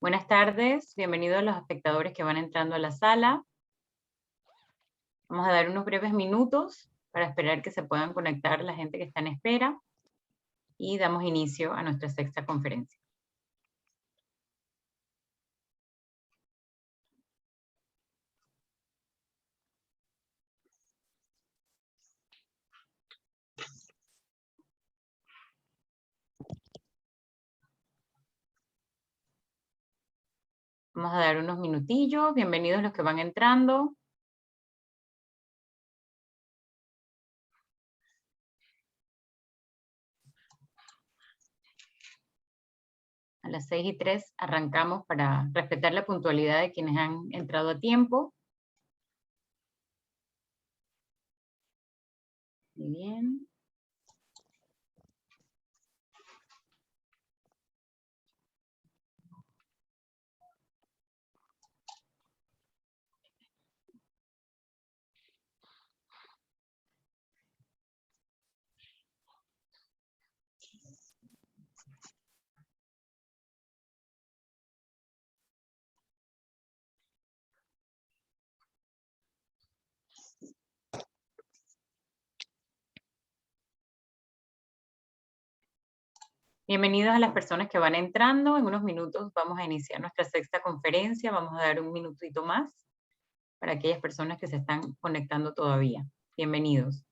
Buenas tardes, bienvenidos a los espectadores que van entrando a la sala. Vamos a dar unos breves minutos para esperar que se puedan conectar la gente que está en espera y damos inicio a nuestra sexta conferencia. Vamos a dar unos minutillos, bienvenidos los que van entrando. A las 6:03 arrancamos para respetar la puntualidad de quienes han entrado a tiempo. Muy bien. Bienvenidos a las personas que van entrando. En unos minutos vamos a iniciar nuestra sexta conferencia. Vamos a dar un minutito más para aquellas personas que se están conectando todavía. Bienvenidos.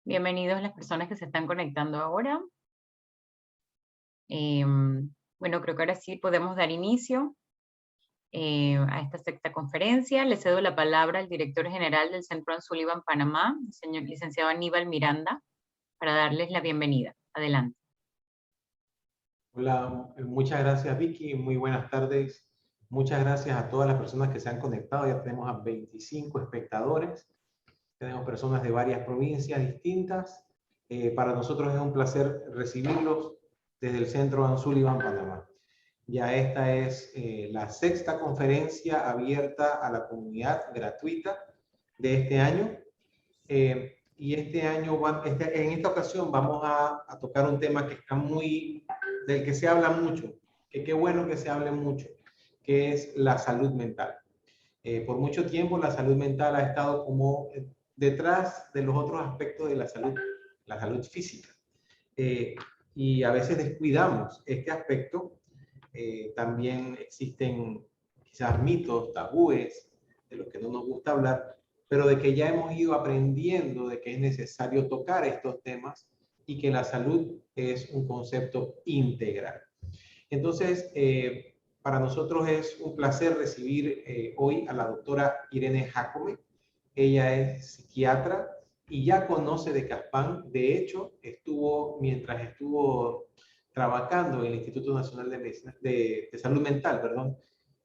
Bienvenidos a las personas que se están conectando ahora. Bueno, creo que ahora sí podemos dar inicio a esta sexta conferencia. Le cedo la palabra al director general del Centro Ann Sullivan Panamá, el señor licenciado Aníbal Miranda, para darles la bienvenida. Adelante. Hola, muchas gracias Vicky, muy buenas tardes. Muchas gracias a todas las personas que se han conectado. Ya tenemos a 25 espectadores. Tenemos personas de varias provincias distintas. Para nosotros es un placer recibirlos desde el Centro Ann Sullivan Panamá. Ya esta es la sexta conferencia abierta a la comunidad gratuita de este año. Y este año, en esta ocasión vamos a tocar un tema que está del que se habla mucho, que qué bueno que se hable mucho, que es la salud mental. Por mucho tiempo la salud mental ha estado como detrás de los otros aspectos de la salud física. Y a veces descuidamos este aspecto. También existen quizás mitos, tabúes, de los que no nos gusta hablar, pero de que ya hemos ido aprendiendo de que es necesario tocar estos temas y que la salud es un concepto integral. Entonces, para nosotros es un placer recibir hoy a la doctora Irene Jacome. Ella es psiquiatra y ya conoce de Caspan. De hecho, mientras estuvo trabajando en el Instituto Nacional de Salud Mental,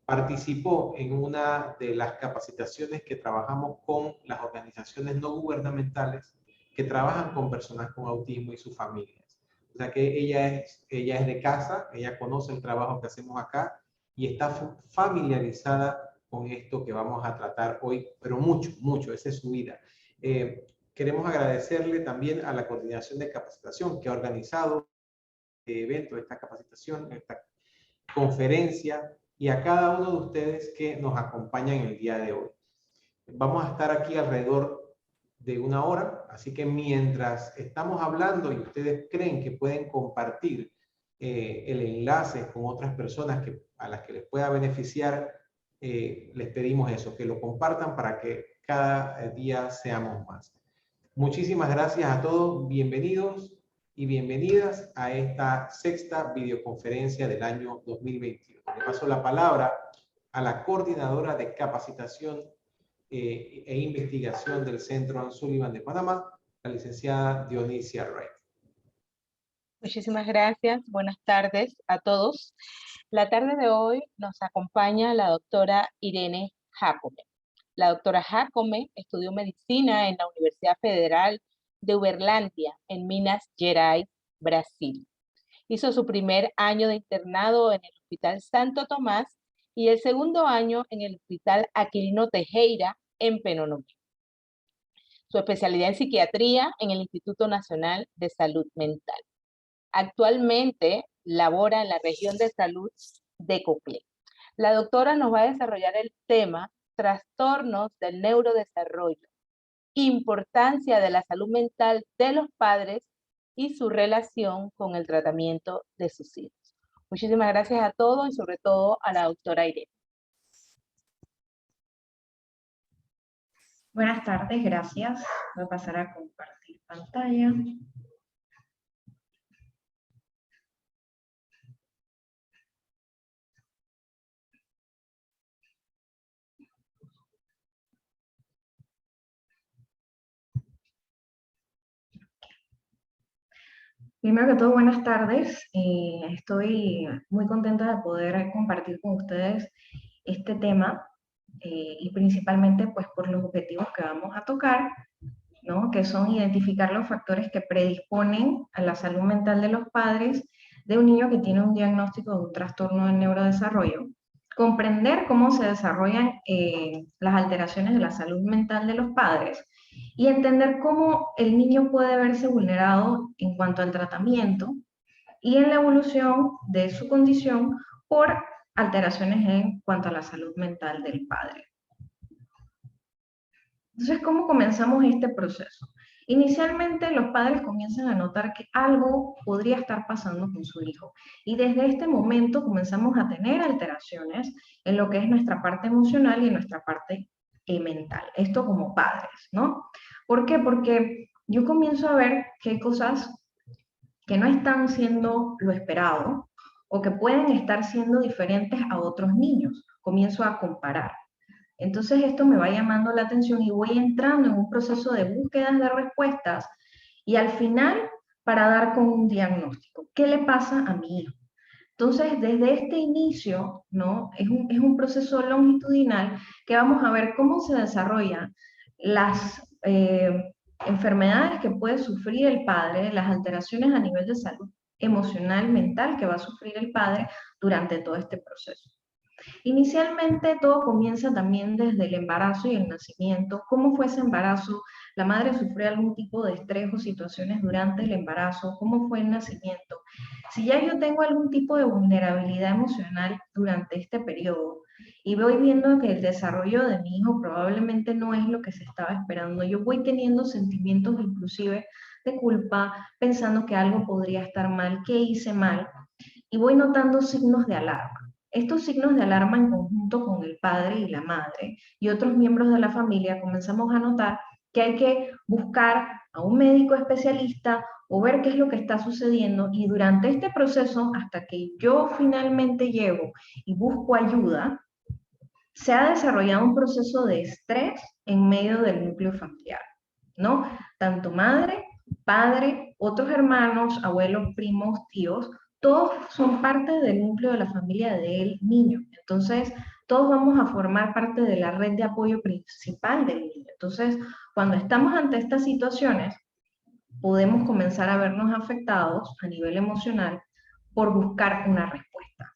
participó en una de las capacitaciones que trabajamos con las organizaciones no gubernamentales que trabajan con personas con autismo y sus familias. O sea que ella es de casa, ella conoce el trabajo que hacemos acá y está familiarizada con esto que vamos a tratar hoy, pero mucho, esa es su vida. Queremos agradecerle también a la Coordinación de Capacitación que ha organizado este evento, esta capacitación, esta conferencia, y a cada uno de ustedes que nos acompañan el día de hoy. Vamos a estar aquí alrededor de 1 hora, así que mientras estamos hablando y ustedes creen que pueden compartir el enlace con otras personas a las que les pueda beneficiar, les pedimos eso, que lo compartan para que cada día seamos más. Muchísimas gracias a todos, bienvenidos y bienvenidas a esta sexta videoconferencia del año 2021. Le paso la palabra a la coordinadora de capacitación e investigación del Centro Ann Sullivan de Panamá, la licenciada Dionisia Wright. Muchísimas gracias. Buenas tardes a todos. La tarde de hoy nos acompaña la doctora Irene Jacome. La doctora Jacome estudió medicina en la Universidad Federal de Uberlândia, en Minas Gerais, Brasil. Hizo su primer año de internado en el Hospital Santo Tomás y el segundo año en el Hospital Aquilino Teixeira, en Penonomé. Su especialidad en psiquiatría en el Instituto Nacional de Salud Mental. Actualmente labora en la región de salud de Coclé. La doctora nos va a desarrollar el tema trastornos del neurodesarrollo, importancia de la salud mental de los padres y su relación con el tratamiento de sus hijos. Muchísimas gracias a todos y sobre todo a la doctora Irene. Buenas tardes, gracias. Voy a pasar a compartir pantalla. Primero que todo, buenas tardes. Estoy muy contenta de poder compartir con ustedes este tema y principalmente pues por los objetivos que vamos a tocar, ¿no? Que son identificar los factores que predisponen a la salud mental de los padres de un niño que tiene un diagnóstico de un trastorno del neurodesarrollo, comprender cómo se desarrollan las alteraciones de la salud mental de los padres y entender cómo el niño puede verse vulnerado en cuanto al tratamiento y en la evolución de su condición por alteraciones en cuanto a la salud mental del padre. Entonces, ¿cómo comenzamos este proceso? Inicialmente los padres comienzan a notar que algo podría estar pasando con su hijo y desde este momento comenzamos a tener alteraciones en lo que es nuestra parte emocional y en nuestra parte mental. Esto como padres, ¿no? ¿Por qué? Porque yo comienzo a ver que hay cosas que no están siendo lo esperado o que pueden estar siendo diferentes a otros niños. Comienzo a comparar. Entonces esto me va llamando la atención y voy entrando en un proceso de búsquedas de respuestas y al final para dar con un diagnóstico. ¿Qué le pasa a mi hijo? Entonces, desde este inicio, ¿no? Es un proceso longitudinal que vamos a ver cómo se desarrollan las enfermedades que puede sufrir el padre, las alteraciones a nivel de salud emocional, mental que va a sufrir el padre durante todo este proceso. Inicialmente todo comienza también desde el embarazo y el nacimiento. ¿Cómo fue ese embarazo? ¿La madre sufrió algún tipo de estrés o situaciones durante el embarazo? ¿Cómo fue el nacimiento? Si ya yo tengo algún tipo de vulnerabilidad emocional durante este periodo y voy viendo que el desarrollo de mi hijo probablemente no es lo que se estaba esperando, yo voy teniendo sentimientos inclusive de culpa, pensando que algo podría estar mal, que hice mal, y voy notando signos de alarma. Estos signos de alarma en conjunto con el padre y la madre y otros miembros de la familia comenzamos a notar que hay que buscar a un médico especialista o ver qué es lo que está sucediendo y durante este proceso, hasta que yo finalmente llego y busco ayuda, se ha desarrollado un proceso de estrés en medio del núcleo familiar, ¿no? Tanto madre, padre, otros hermanos, abuelos, primos, tíos, todos son parte del núcleo de la familia del niño. Entonces, todos vamos a formar parte de la red de apoyo principal del niño. Entonces, cuando estamos ante estas situaciones, podemos comenzar a vernos afectados a nivel emocional por buscar una respuesta.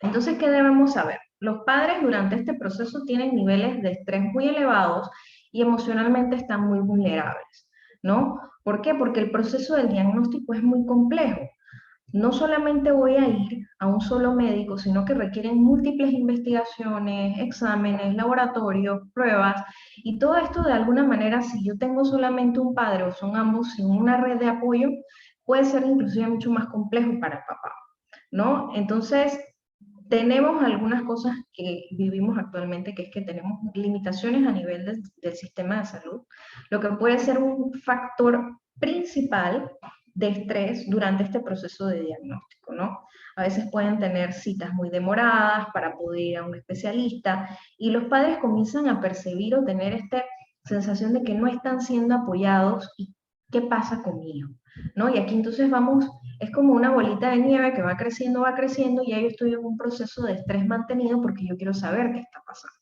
Entonces, ¿qué debemos saber? Los padres durante este proceso tienen niveles de estrés muy elevados y emocionalmente están muy vulnerables, ¿no? ¿Por qué? Porque el proceso del diagnóstico es muy complejo. No solamente voy a ir a un solo médico, sino que requieren múltiples investigaciones, exámenes, laboratorios, pruebas, y todo esto de alguna manera, si yo tengo solamente un padre o son ambos sin una red de apoyo, puede ser inclusive mucho más complejo para el papá, ¿no? Entonces, tenemos algunas cosas que vivimos actualmente, que es que tenemos limitaciones a nivel del sistema de salud, lo que puede ser un factor principal de estrés durante este proceso de diagnóstico, ¿no? A veces pueden tener citas muy demoradas para poder ir a un especialista y los padres comienzan a percibir o tener esta sensación de que no están siendo apoyados y qué pasa con mi hijo, ¿no? Y aquí entonces vamos, es como una bolita de nieve que va creciendo y ya yo estoy en un proceso de estrés mantenido porque yo quiero saber qué está pasando.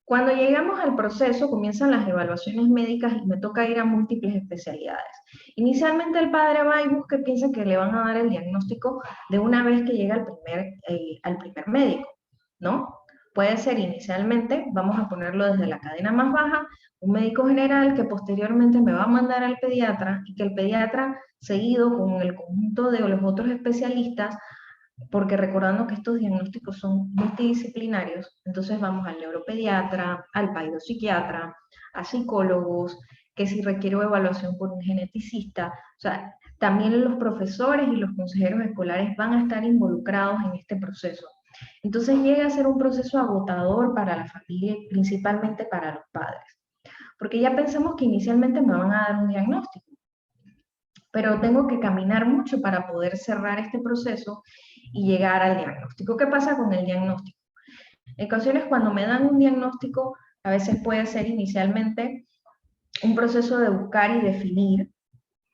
Cuando llegamos al proceso, comienzan las evaluaciones médicas y me toca ir a múltiples especialidades. Inicialmente el padre va y busca y piensa que le van a dar el diagnóstico de una vez que llega al primer médico, ¿no? Puede ser inicialmente, vamos a ponerlo desde la cadena más baja, un médico general que posteriormente me va a mandar al pediatra y que el pediatra, seguido con el conjunto de los otros especialistas, porque recordando que estos diagnósticos son multidisciplinarios, entonces vamos al neuropediatra, al psiquiatra, a psicólogos, que si requiero evaluación por un geneticista, o sea, también los profesores y los consejeros escolares van a estar involucrados en este proceso. Entonces llega a ser un proceso agotador para la familia y principalmente para los padres, porque ya pensamos que inicialmente me van a dar un diagnóstico, pero tengo que caminar mucho para poder cerrar este proceso y llegar al diagnóstico. ¿Qué pasa con el diagnóstico? En ocasiones cuando me dan un diagnóstico, a veces puede ser inicialmente un proceso de buscar y definir,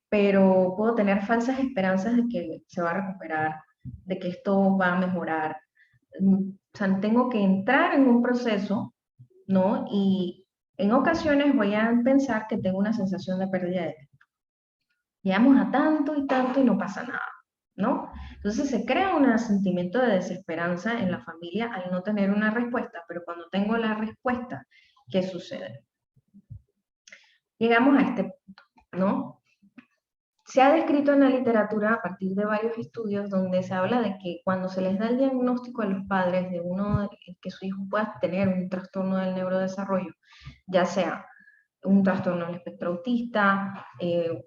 pero puedo tener falsas esperanzas de que se va a recuperar, de que esto va a mejorar. O sea, tengo que entrar en un proceso, ¿no? Y en ocasiones voy a pensar que tengo una sensación de pérdida de tiempo. Llegamos a tanto y tanto y no pasa nada, ¿no? Entonces se crea un sentimiento de desesperanza en la familia al no tener una respuesta, pero cuando tengo la respuesta, ¿qué sucede? Llegamos a este punto, ¿no? Se ha descrito en la literatura a partir de varios estudios donde se habla de que cuando se les da el diagnóstico a los padres de que su hijo pueda tener un trastorno del neurodesarrollo, ya sea un trastorno del espectro autista,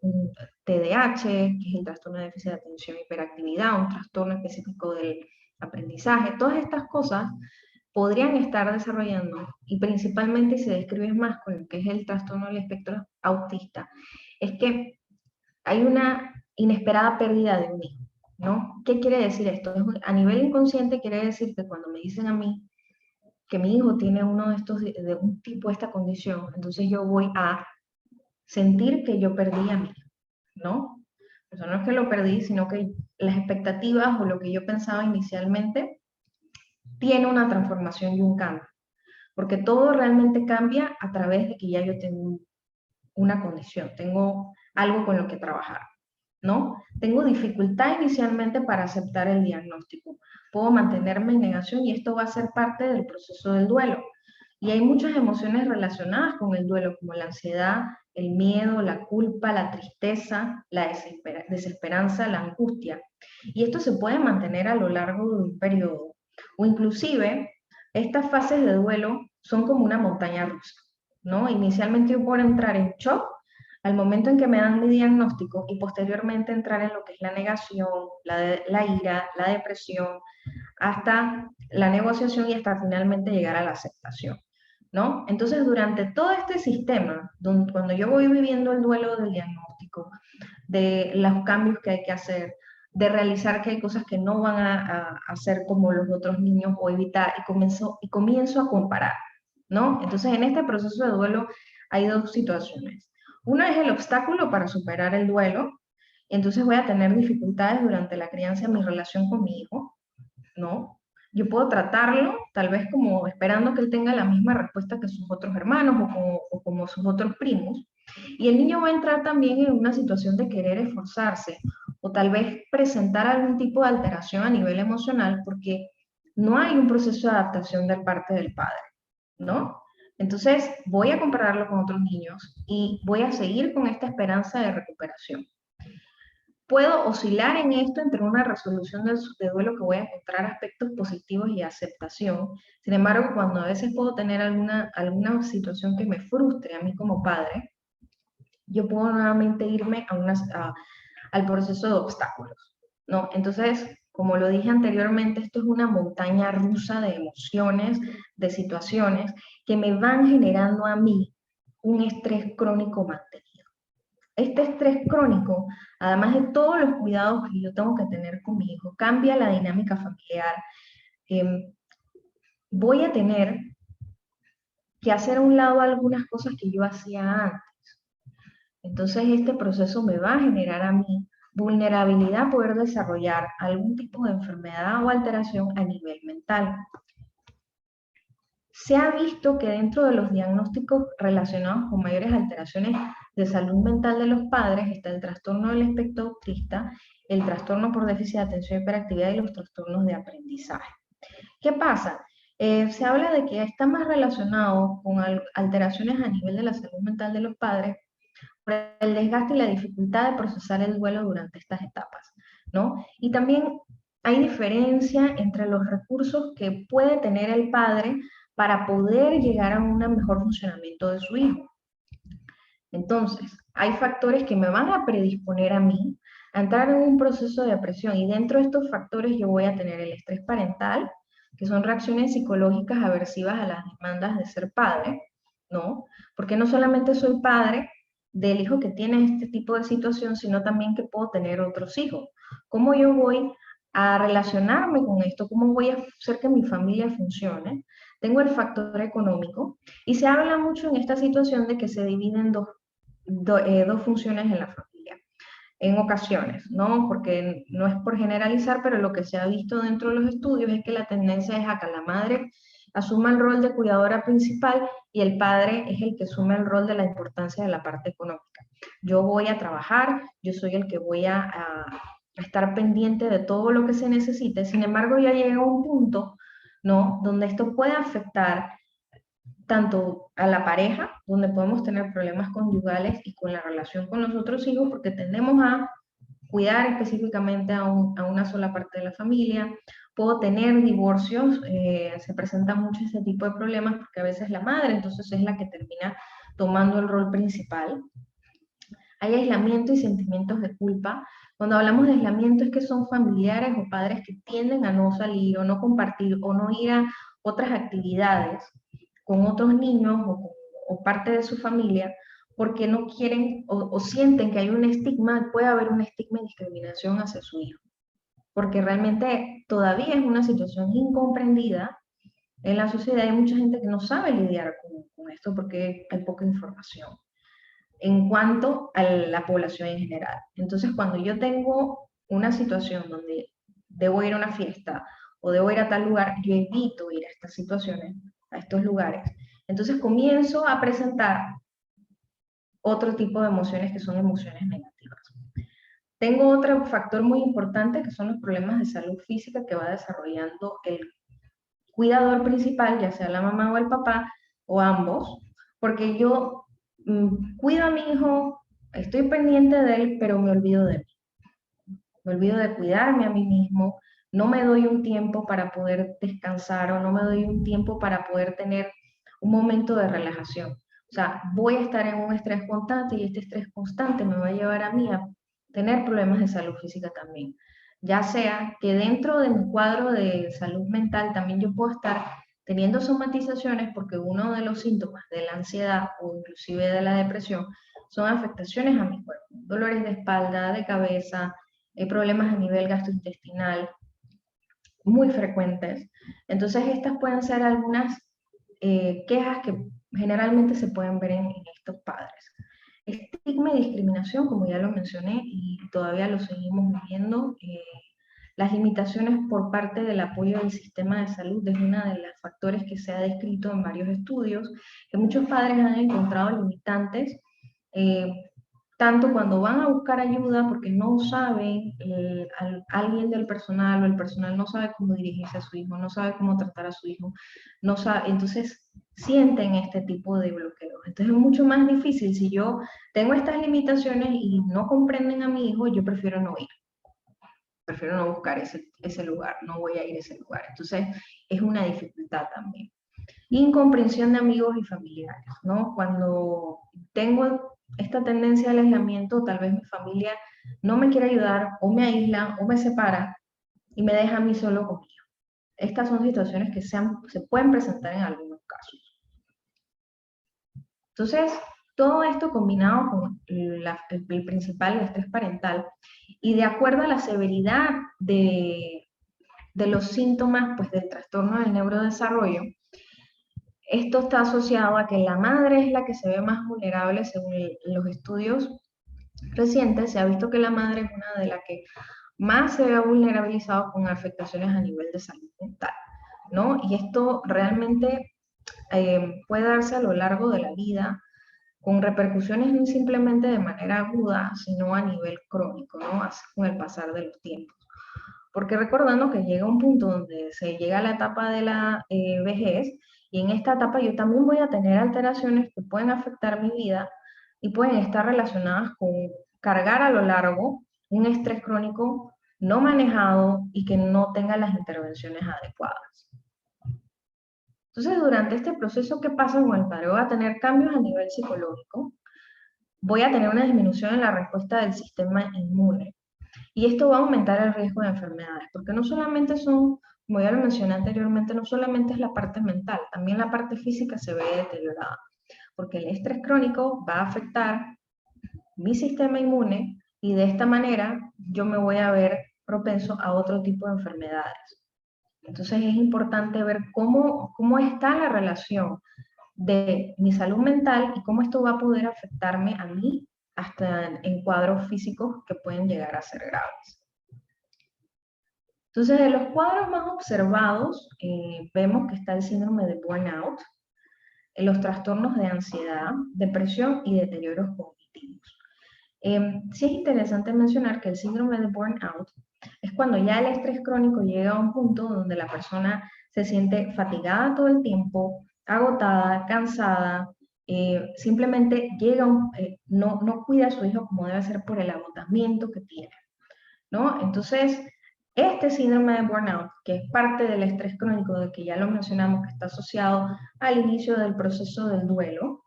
un TDAH, que es el trastorno de déficit de atención e hiperactividad, un trastorno específico del aprendizaje, todas estas cosas podrían estar desarrollando, y principalmente se describe más con lo que es el trastorno del espectro autista, es que hay una inesperada pérdida de un hijo, ¿no? ¿Qué quiere decir esto? A nivel inconsciente quiere decir que cuando me dicen a mí que mi hijo tiene uno de estos, de un tipo, esta condición, entonces yo voy a sentir que yo perdí a mí, ¿no? O sea, no es que lo perdí, sino que las expectativas o lo que yo pensaba inicialmente tiene una transformación y un cambio, porque todo realmente cambia a través de que ya yo tengo una condición, tengo algo con lo que trabajar, ¿no? Tengo dificultad inicialmente para aceptar el diagnóstico, puedo mantenerme en negación y esto va a ser parte del proceso del duelo. Y hay muchas emociones relacionadas con el duelo, como la ansiedad, el miedo, la culpa, la tristeza, la desesperanza, la angustia. Y esto se puede mantener a lo largo de un periodo. O inclusive, estas fases de duelo son como una montaña rusa, ¿no? Inicialmente yo puedo entrar en shock al momento en que me dan mi diagnóstico y posteriormente entrar en lo que es la negación, la ira, la depresión, hasta la negociación y hasta finalmente llegar a la aceptación, ¿no? Entonces, durante todo este sistema, cuando yo voy viviendo el duelo del diagnóstico, de los cambios que hay que hacer, de realizar que hay cosas que no van a hacer como los otros niños o evitar, y comienzo a comparar, ¿no? Entonces, en este proceso de duelo hay dos situaciones. Una es el obstáculo para superar el duelo, entonces voy a tener dificultades durante la crianza de mi relación con mi hijo, ¿no? Yo puedo tratarlo tal vez como esperando que él tenga la misma respuesta que sus otros hermanos o como sus otros primos, y el niño va a entrar también en una situación de querer esforzarse o tal vez presentar algún tipo de alteración a nivel emocional porque no hay un proceso de adaptación de parte del padre, ¿no? Entonces voy a compararlo con otros niños y voy a seguir con esta esperanza de recuperación. Puedo oscilar en esto entre una resolución de duelo que voy a encontrar aspectos positivos y aceptación. Sin embargo, cuando a veces puedo tener alguna situación que me frustre a mí como padre, yo puedo nuevamente irme al proceso de obstáculos, ¿no? Entonces, como lo dije anteriormente, esto es una montaña rusa de emociones, de situaciones que me van generando a mí un estrés crónico mantenido. este estrés crónico, además de todos los cuidados que yo tengo que tener con mi hijo, cambia la dinámica familiar. Voy a tener que hacer a un lado algunas cosas que yo hacía antes. Entonces este proceso me va a generar a mí vulnerabilidad a poder desarrollar algún tipo de enfermedad o alteración a nivel mental. Se ha visto que dentro de los diagnósticos relacionados con mayores alteraciones de salud mental de los padres está el trastorno del espectro autista, el trastorno por déficit de atención y hiperactividad y los trastornos de aprendizaje. ¿Qué pasa? Se habla de que está más relacionado con alteraciones a nivel de la salud mental de los padres por el desgaste y la dificultad de procesar el duelo durante estas etapas, ¿no? Y también hay diferencia entre los recursos que puede tener el padre para poder llegar a un mejor funcionamiento de su hijo. Entonces, hay factores que me van a predisponer a mí a entrar en un proceso de depresión, y dentro de estos factores yo voy a tener el estrés parental, que son reacciones psicológicas aversivas a las demandas de ser padre, ¿no? Porque no solamente soy padre del hijo que tiene este tipo de situación, sino también que puedo tener otros hijos. ¿Cómo yo voy a relacionarme con esto? ¿Cómo voy a hacer que mi familia funcione? Tengo el factor económico, y se habla mucho en esta situación de que se dividen dos funciones en la familia, en ocasiones, ¿no? Porque no es por generalizar, pero lo que se ha visto dentro de los estudios es que la tendencia es a que la madre asuma el rol de cuidadora principal y el padre es el que asume el rol de la importancia de la parte económica. Yo voy a trabajar, yo soy el que voy a estar pendiente de todo lo que se necesite. Sin embargo, ya llega un punto, ¿no?, donde esto puede afectar tanto a la pareja, donde podemos tener problemas conyugales, y con la relación con los otros hijos, porque tendemos a cuidar específicamente a una sola parte de la familia. Puedo tener divorcios, se presenta mucho ese tipo de problemas, porque a veces la madre entonces es la que termina tomando el rol principal. Hay aislamiento y sentimientos de culpa. Cuando hablamos de aislamiento es que son familiares o padres que tienden a no salir o no compartir o no ir a otras actividades con otros niños o parte de su familia, porque no quieren o sienten que hay un estigma, puede haber un estigma y discriminación hacia su hijo, porque realmente todavía es una situación incomprendida en la sociedad. Hay mucha gente que no sabe lidiar con esto porque hay poca información en cuanto a la población en general. Entonces, cuando yo tengo una situación donde debo ir a una fiesta o debo ir a tal lugar, yo evito ir a estas situaciones, a estos lugares. Entonces comienzo a presentar otro tipo de emociones que son emociones negativas. Tengo otro factor muy importante que son los problemas de salud física que va desarrollando el cuidador principal, ya sea la mamá o el papá o ambos, porque yo cuido a mi hijo, estoy pendiente de él, pero me olvido de mí. Me olvido de cuidarme a mí mismo, no me doy un tiempo para poder descansar o no me doy un tiempo para poder tener un momento de relajación. O sea, voy a estar en un estrés constante y este estrés constante me va a llevar a mí a tener problemas de salud física también. Ya sea que dentro de mi cuadro de salud mental también yo puedo estar teniendo somatizaciones, porque uno de los síntomas de la ansiedad o inclusive de la depresión son afectaciones a mi cuerpo, dolores de espalda, de cabeza, problemas a nivel gastrointestinal muy frecuentes. Entonces estas pueden ser algunas quejas que generalmente se pueden ver en estos padres. Estigma y discriminación, como ya lo mencioné, y todavía lo seguimos viviendo. Las limitaciones por parte del apoyo del sistema de salud es uno de los factores que se ha descrito en varios estudios, que muchos padres han encontrado limitantes, tanto cuando van a buscar ayuda porque no saben, alguien del personal o el personal no sabe cómo dirigirse a su hijo, no sabe cómo tratar a su hijo, no sabe, entonces sienten este tipo de bloqueo. Entonces es mucho más difícil. Si yo tengo estas limitaciones y no comprenden a mi hijo, yo prefiero no ir. Prefiero no buscar ese lugar, no voy a ir a ese lugar. Entonces es una dificultad también. Incomprensión de amigos y familiares, ¿no? Cuando tengo esta tendencia al aislamiento, tal vez mi familia no me quiere ayudar, o me aísla, o me separa, y me deja a mí solo conmigo. Estas son situaciones que se pueden presentar en algunos casos. Entonces, Todo esto combinado con el principal, el estrés parental, y de acuerdo a la severidad de los síntomas pues, del trastorno del neurodesarrollo, esto está asociado a que la madre es la que se ve más vulnerable según los estudios recientes. Se ha visto que la madre es una de las que más se ve vulnerabilizado con afectaciones a nivel de salud mental, ¿no? Y esto realmente puede darse a lo largo de la vida con repercusiones no simplemente de manera aguda, sino a nivel crónico, ¿no? Así con el pasar de los tiempos. Porque recordando que llega un punto donde se llega a la etapa de la vejez, y en esta etapa yo también voy a tener alteraciones que pueden afectar mi vida y pueden estar relacionadas con cargar a lo largo un estrés crónico no manejado y que no tenga las intervenciones adecuadas. Entonces, durante este proceso, ¿qué pasa con el padre? Voy a tener cambios a nivel psicológico, voy a tener una disminución en la respuesta del sistema inmune, y esto va a aumentar el riesgo de enfermedades, porque no solamente son, como ya lo mencioné anteriormente, no solamente es la parte mental, también la parte física se ve deteriorada, porque el estrés crónico va a afectar mi sistema inmune y de esta manera yo me voy a ver propenso a otro tipo de enfermedades. Entonces es importante ver cómo está la relación de mi salud mental y cómo esto va a poder afectarme a mí hasta en cuadros físicos que pueden llegar a ser graves. Entonces, de los cuadros más observados, vemos que está el síndrome de burnout, los trastornos de ansiedad, depresión y deterioros cognitivos. Sí es interesante mencionar que el síndrome de burnout es cuando ya el estrés crónico llega a un punto donde la persona se siente fatigada todo el tiempo, agotada, cansada, simplemente llega no cuida a su hijo como debe ser por el agotamiento que tiene, ¿no? Entonces, este síndrome de burnout, que es parte del estrés crónico, de que ya lo mencionamos, que está asociado al inicio del proceso del duelo,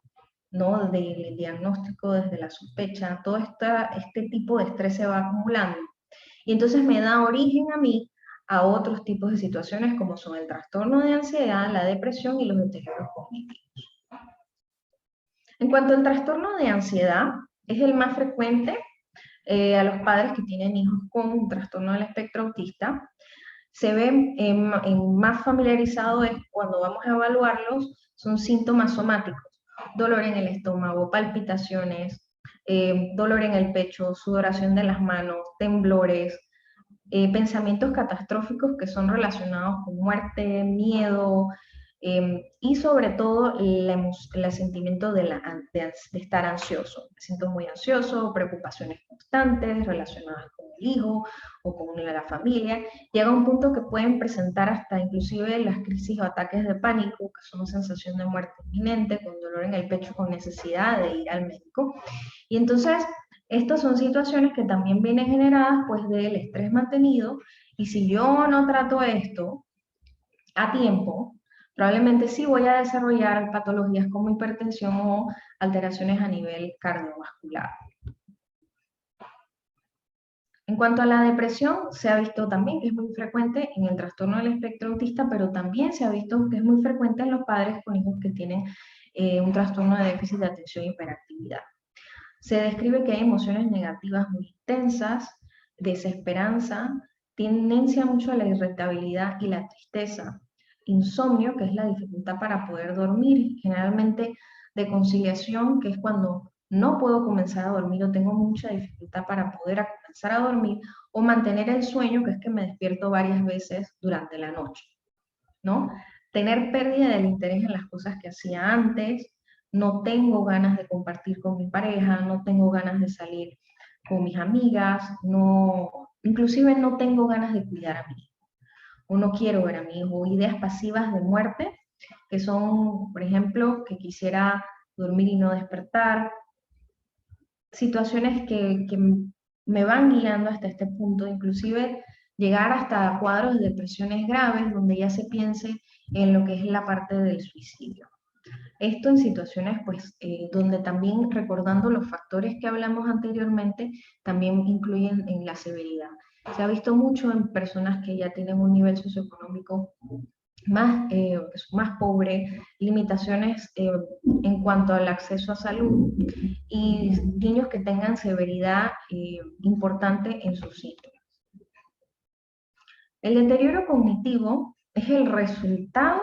¿no? Desde el diagnóstico, desde la sospecha, todo este tipo de estrés se va acumulando. Y entonces me da origen a mí a otros tipos de situaciones como son el trastorno de ansiedad, la depresión y los deterioros cognitivos. En cuanto al trastorno de ansiedad, es el más frecuente a los padres que tienen hijos con un trastorno del espectro autista. Se ve más familiarizado es cuando vamos a evaluarlos, son síntomas somáticos, dolor en el estómago, palpitaciones, dolor en el pecho, sudoración de las manos, temblores, pensamientos catastróficos que son relacionados con muerte, miedo, y sobre todo el sentimiento de estar ansioso. Me siento muy ansioso, preocupaciones constantes relacionadas con el hijo o con la familia. Llega un punto que pueden presentar hasta inclusive las crisis o ataques de pánico, que son una sensación de muerte inminente, con dolor en el pecho, con necesidad de ir al médico. Y entonces, estas son situaciones que también vienen generadas pues del estrés mantenido, y si yo no trato esto a tiempo, probablemente sí voy a desarrollar patologías como hipertensión o alteraciones a nivel cardiovascular. En cuanto a la depresión, se ha visto también que es muy frecuente en el trastorno del espectro autista, pero también se ha visto que es muy frecuente en los padres con hijos que tienen un trastorno de déficit de atención e hiperactividad. Se describe que hay emociones negativas muy intensas, desesperanza, tendencia mucho a la irritabilidad y la tristeza, insomnio, que es la dificultad para poder dormir, generalmente de conciliación, que es cuando no puedo comenzar a dormir o tengo mucha dificultad para poder comenzar a dormir, o mantener el sueño, que es que me despierto varias veces durante la noche, ¿no? Tener pérdida del interés en las cosas que hacía antes, no tengo ganas de compartir con mi pareja, no tengo ganas de salir con mis amigas, inclusive no tengo ganas de cuidar a mi hijo, o no quiero ver a mi hijo. Ideas pasivas de muerte, que son, por ejemplo, que quisiera dormir y no despertar, situaciones que me van guiando hasta este punto, inclusive llegar hasta cuadros de depresiones graves, donde ya se piense en lo que es la parte del suicidio. Esto en situaciones pues, donde también, recordando los factores que hablamos anteriormente, también incluyen en la severidad. Se ha visto mucho en personas que ya tienen un nivel socioeconómico más pobre, limitaciones en cuanto al acceso a salud y niños que tengan severidad importante en sus síntomas. El deterioro cognitivo es el resultado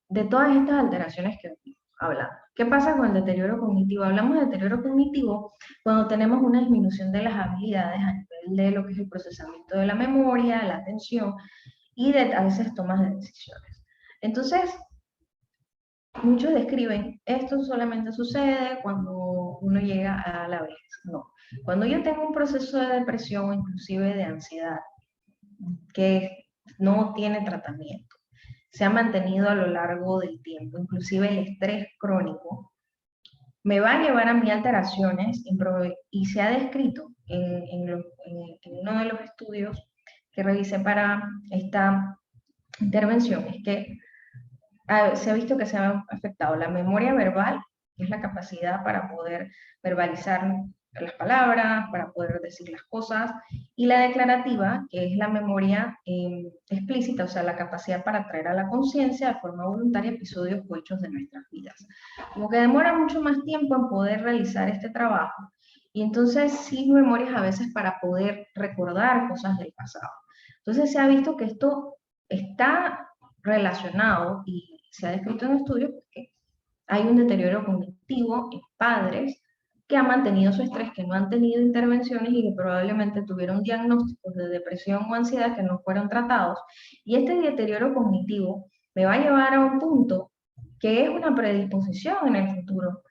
de todas estas alteraciones que hablamos. ¿Qué pasa con el deterioro cognitivo? Hablamos de deterioro cognitivo cuando tenemos una disminución de las habilidades a nivel de lo que es el procesamiento de la memoria, la atención y de a veces tomas de decisiones. Entonces, muchos describen, esto solamente sucede cuando uno llega a la vejez. No. Cuando yo tengo un proceso de depresión o inclusive de ansiedad que no tiene tratamiento, se ha mantenido a lo largo del tiempo, inclusive el estrés crónico, me va a llevar a mí alteraciones y se ha descrito en uno de los estudios que revisé para esta intervención, es que se ha visto que se ha afectado la memoria verbal, que es la capacidad para poder verbalizar las palabras, para poder decir las cosas, y la declarativa, que es la memoria explícita, o sea, la capacidad para traer a la conciencia de forma voluntaria episodios o hechos de nuestras vidas. Como que demora mucho más tiempo en poder realizar este trabajo, y entonces sí memorias a veces para poder recordar cosas del pasado. Entonces se ha visto que esto está relacionado y se ha descrito en estudios que hay un deterioro cognitivo en padres que han mantenido su estrés, que no han tenido intervenciones y que probablemente tuvieron diagnósticos de depresión o ansiedad que no fueron tratados. Y este deterioro cognitivo me va a llevar a un punto que es una predisposición en el futuro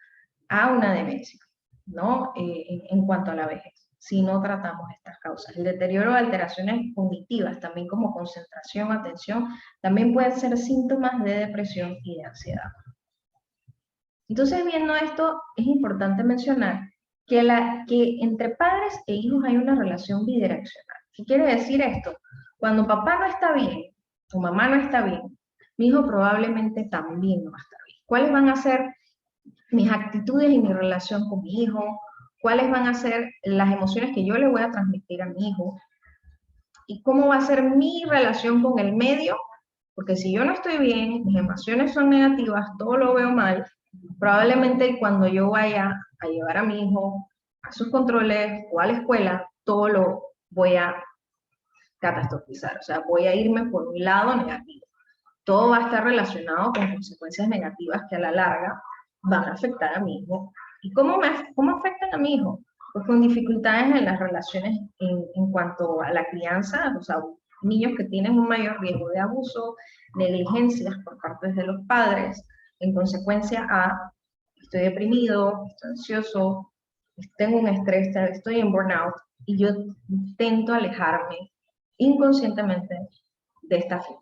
a una demencia, ¿no? En cuanto a la vejez, si no tratamos estas causas. El deterioro de alteraciones cognitivas, también como concentración, atención, también pueden ser síntomas de depresión y de ansiedad. Entonces, viendo esto, es importante mencionar que entre padres e hijos hay una relación bidireccional. ¿Qué quiere decir esto? Cuando papá no está bien, o mamá no está bien, mi hijo probablemente también no va a estar bien. ¿Cuáles van a ser mis actitudes y mi relación con mi hijo? ¿Cuáles van a ser las emociones que yo le voy a transmitir a mi hijo? ¿Y cómo va a ser mi relación con el medio? Porque si yo no estoy bien, mis emociones son negativas, todo lo veo mal, probablemente cuando yo vaya a llevar a mi hijo a sus controles o a la escuela, todo lo voy a catastrofizar, o sea, voy a irme por un lado negativo. Todo va a estar relacionado con consecuencias negativas que a la larga van a afectar a mi hijo. ¿Y cómo afectan a mi hijo? Pues con dificultades en las relaciones en cuanto a la crianza, o sea, niños que tienen un mayor riesgo de abuso, negligencias por parte de los padres, en consecuencia a estoy deprimido, estoy ansioso, tengo un estrés, estoy en burnout, y yo intento alejarme inconscientemente de esta figura.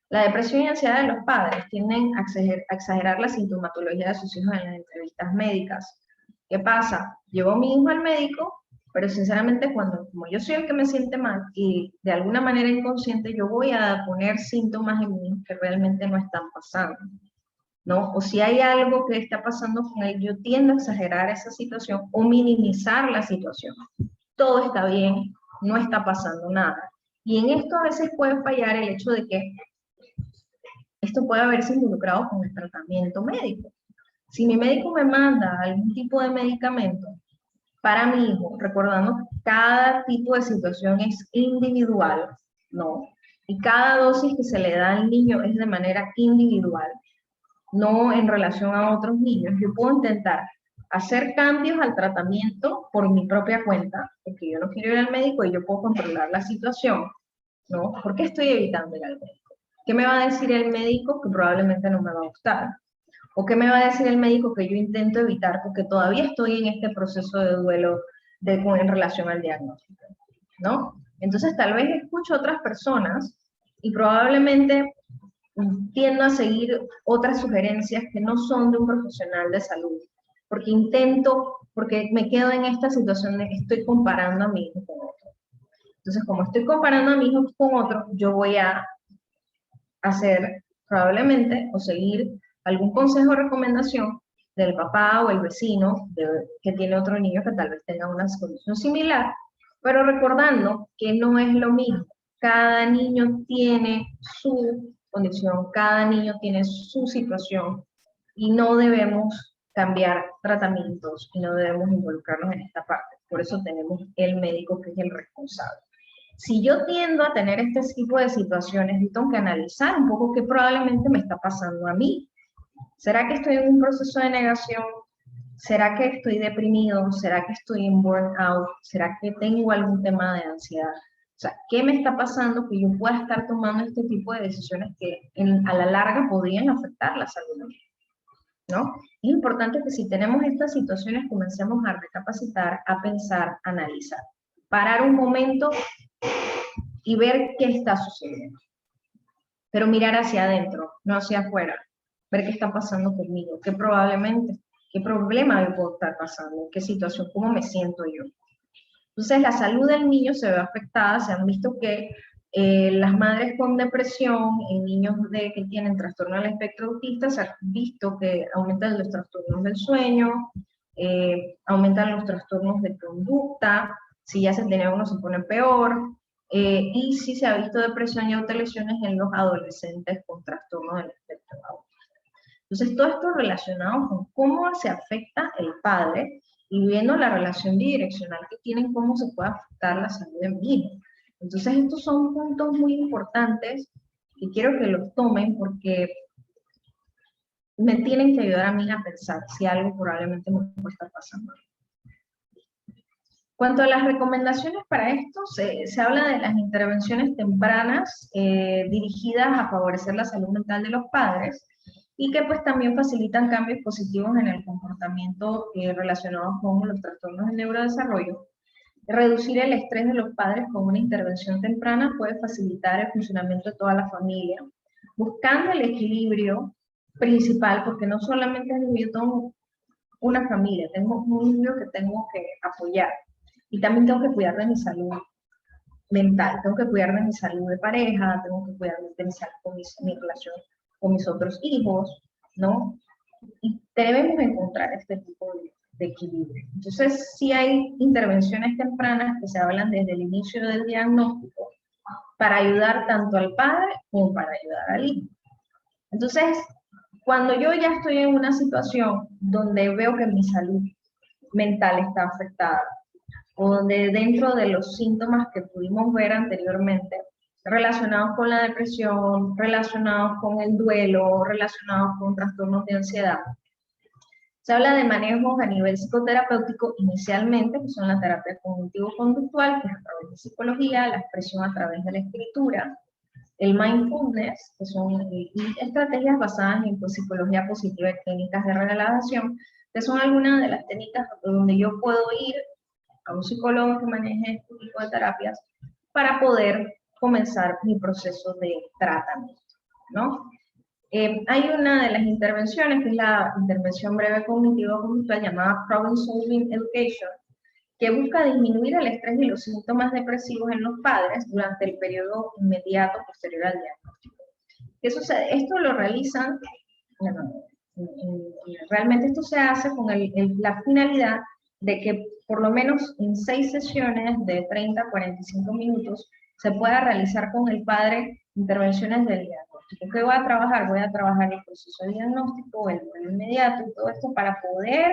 La depresión y ansiedad de los padres tienden a exagerar la sintomatología de sus hijos en las entrevistas médicas. ¿Qué pasa? Llevo a mi hijo al médico, pero sinceramente como yo soy el que me siente mal y de alguna manera inconsciente, yo voy a poner síntomas en mi hijo que realmente no están pasando, ¿no? O si hay algo que está pasando con él, yo tiendo a exagerar esa situación o minimizar la situación. Todo está bien, no está pasando nada. Y en esto a veces puede fallar el hecho de que esto puede haberse involucrado con el tratamiento médico. Si mi médico me manda algún tipo de medicamento para mi hijo, recordando que cada tipo de situación es individual, ¿no? Y cada dosis que se le da al niño es de manera individual, no en relación a otros niños. Yo puedo intentar hacer cambios al tratamiento por mi propia cuenta, porque yo no quiero ir al médico y yo puedo controlar la situación, ¿no? ¿Por qué estoy evitando ir al médico? ¿Qué me va a decir el médico que probablemente no me va a gustar? ¿O qué me va a decir el médico que yo intento evitar porque todavía estoy en este proceso de duelo en relación al diagnóstico, ¿no? Entonces tal vez escucho a otras personas y probablemente tiendo a seguir otras sugerencias que no son de un profesional de salud, porque me quedo en esta situación de estoy comparando a mi hijo con otro. Entonces, como estoy comparando a mi hijo con otro, yo voy a hacer probablemente o seguir algún consejo o recomendación del papá o el vecino que tiene otro niño que tal vez tenga una condición similar, pero recordando que no es lo mismo. Cada niño tiene su condición, cada niño tiene su situación y no debemos cambiar tratamientos y no debemos involucrarnos en esta parte. Por eso tenemos el médico que es el responsable. Si yo tiendo a tener este tipo de situaciones, yo tengo que analizar un poco qué probablemente me está pasando a mí. ¿Será que estoy en un proceso de negación? ¿Será que estoy deprimido? ¿Será que estoy en burnout? ¿Será que tengo algún tema de ansiedad? O sea, ¿qué me está pasando que yo pueda estar tomando este tipo de decisiones que a la larga podrían afectar la salud mía? ¿No? Es importante que si tenemos estas situaciones comencemos a recapacitar, a pensar, a analizar. Parar un momento y ver qué está sucediendo. Pero mirar hacia adentro, no hacia afuera. Ver qué está pasando conmigo, qué problema me puedo estar pasando, qué situación, cómo me siento yo. Entonces la salud del niño se ve afectada, se han visto que las madres con depresión, en niños que tienen trastorno del espectro autista, se ha visto que aumentan los trastornos del sueño, aumentan los trastornos de conducta, si ya se tenía uno se pone peor, y sí se ha visto depresión y autolesiones en los adolescentes con trastorno del espectro autista. Entonces, todo esto relacionado con cómo se afecta el padre y viendo la relación bidireccional que tienen, cómo se puede afectar la salud del niño. Entonces, estos son puntos muy importantes y quiero que los tomen porque me tienen que ayudar a mí a pensar si algo probablemente me puede estar pasando. Cuanto a las recomendaciones para esto, se habla de las intervenciones tempranas dirigidas a favorecer la salud mental de los padres, y que pues también facilitan cambios positivos en el comportamiento relacionados con los trastornos del neurodesarrollo. Reducir el estrés de los padres con una intervención temprana puede facilitar el funcionamiento de toda la familia, buscando el equilibrio principal, porque no solamente es que yo tengo una familia, tengo un niño que tengo que apoyar, y también tengo que cuidar de mi salud mental, tengo que cuidar de mi salud de pareja, tengo que cuidar de mi salud con mi relación con mis otros hijos, ¿no? Y debemos encontrar este tipo de equilibrio. Entonces, sí hay intervenciones tempranas que se hablan desde el inicio del diagnóstico para ayudar tanto al padre como para ayudar al hijo. Entonces, cuando yo ya estoy en una situación donde veo que mi salud mental está afectada, o donde dentro de los síntomas que pudimos ver anteriormente, relacionados con la depresión, relacionados con el duelo, relacionados con trastornos de ansiedad. Se habla de manejos a nivel psicoterapéutico inicialmente, que son la terapia cognitivo-conductual, que es a través de psicología, la expresión a través de la escritura, el mindfulness, que son estrategias basadas en psicología positiva y técnicas de relajación, que son algunas de las técnicas donde yo puedo ir a un psicólogo que maneje este tipo de terapias para poder comenzar mi proceso de tratamiento, ¿no? Hay una de las intervenciones, que es la intervención breve cognitivo-conductual llamada Problem Solving Education, que busca disminuir el estrés y los síntomas depresivos en los padres durante el periodo inmediato posterior al diagnóstico. ¿Qué sucede? Esto lo realizan, realmente esto se hace con la finalidad de que por lo menos en 6 sesiones de 30 a 45 minutos se pueda realizar con el padre intervenciones del diagnóstico. ¿Qué voy a trabajar? Voy a trabajar el proceso de diagnóstico, el inmediato y todo esto para poder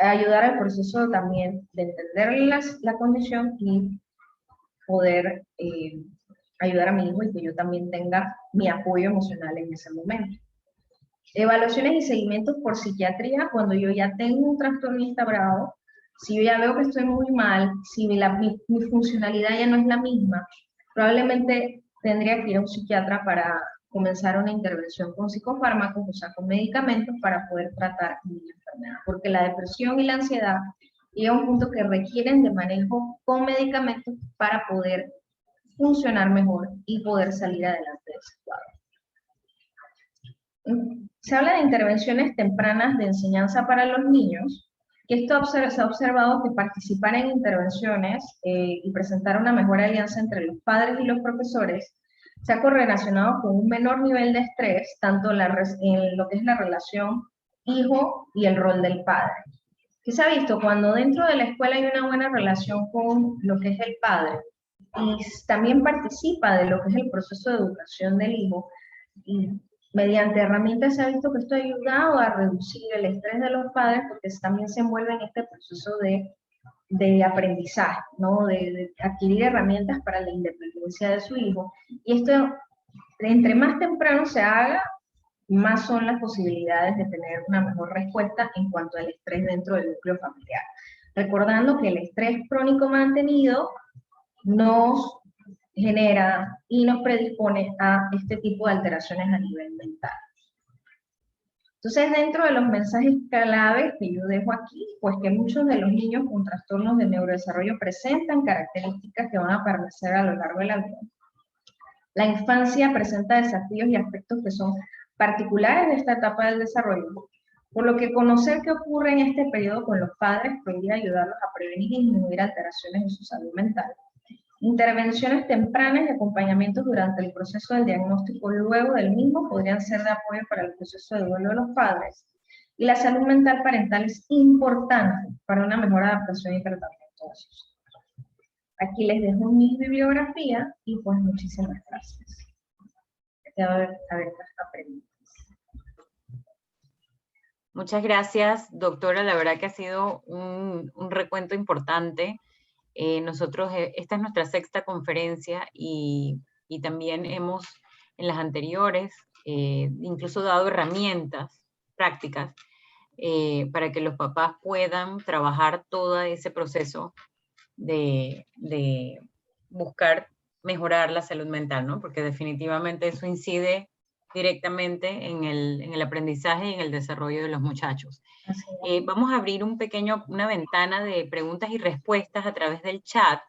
ayudar al proceso también de entender la condición y poder ayudar a mi hijo y que yo también tenga mi apoyo emocional en ese momento. Evaluaciones y seguimientos por psiquiatría cuando yo ya tengo un trastorno instaurado, si yo ya veo que estoy muy mal, si mi funcionalidad ya no es la misma, probablemente tendría que ir a un psiquiatra para comenzar una intervención con psicofármacos, o sea, con medicamentos para poder tratar mi enfermedad. Porque la depresión y la ansiedad llega a un punto que requieren de manejo con medicamentos para poder funcionar mejor y poder salir adelante de ese cuadro. Se habla de intervenciones tempranas de enseñanza para los niños, que esto se ha observado que participar en intervenciones y presentar una mejor alianza entre los padres y los profesores se ha correlacionado con un menor nivel de estrés, tanto en lo que es la relación hijo y el rol del padre. ¿Qué se ha visto? Cuando dentro de la escuela hay una buena relación con lo que es el padre y también participa de lo que es el proceso de educación del hijo, Y mediante herramientas se ha visto que esto ha ayudado a reducir el estrés de los padres porque también se envuelve en este proceso de aprendizaje, ¿no? De adquirir herramientas para la independencia de su hijo. Y esto, entre más temprano se haga, más son las posibilidades de tener una mejor respuesta en cuanto al estrés dentro del núcleo familiar. Recordando que el estrés crónico mantenido nos genera y nos predispone a este tipo de alteraciones a nivel mental. Entonces, dentro de los mensajes claves que yo dejo aquí, pues que muchos de los niños con trastornos de neurodesarrollo presentan características que van a permanecer a lo largo de la vida. La infancia presenta desafíos y aspectos que son particulares de esta etapa del desarrollo, por lo que conocer qué ocurre en este periodo con los padres podría ayudarlos a prevenir y disminuir alteraciones en su salud mental. Intervenciones tempranas y acompañamientos durante el proceso del diagnóstico luego del mismo podrían ser de apoyo para el proceso de duelo de los padres. Y la salud mental parental es importante para una mejor adaptación y tratamiento de sus hijos. Aquí les dejo mi bibliografía y pues muchísimas gracias. A ver las preguntas. Muchas gracias, doctora. La verdad que ha sido un recuento importante. Nosotros, esta es nuestra 6ª conferencia y también hemos en las anteriores incluso dado herramientas prácticas para que los papás puedan trabajar todo ese proceso de buscar mejorar la salud mental, ¿no? Porque definitivamente eso incide directamente en el aprendizaje y en el desarrollo de los muchachos. Vamos a abrir una ventana de preguntas y respuestas a través del chat.